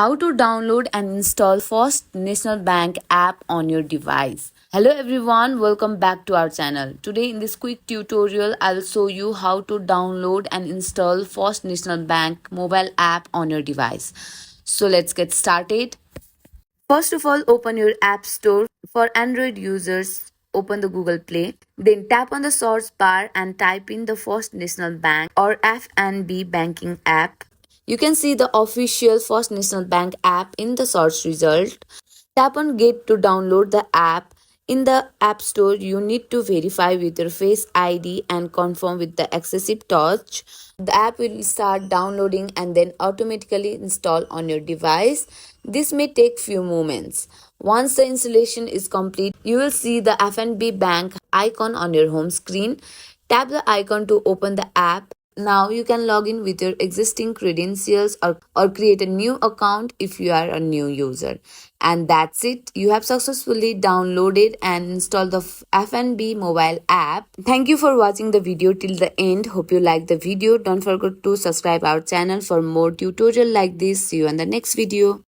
How to download and install First National Bank app on your device. Hello everyone, welcome back to our channel. Today in this quick tutorial, I'll show you how to download and install First National Bank mobile app on your device. So let's get started. First of all, open your app store. For Android users, open the Google Play. Then tap on the search bar and type in the First National Bank or FNB banking app. You can see the official First National Bank app in the search result. Tap on Get to download the app. In the App Store, you need to verify with your Face ID and confirm with the Excessive Touch. The app will start downloading and then automatically install on your device. This may take few moments. Once the installation is complete, you will see the FNB Bank icon on your home screen. Tap the icon to open the app. Now you can log in with your existing credentials or create a new account if you are a new user. And that's it. You have successfully downloaded and installed the FNB mobile app. Thank you for watching the video till the end. Hope you liked the video. Don't forget to subscribe our channel for more tutorial like this. See you in the next video.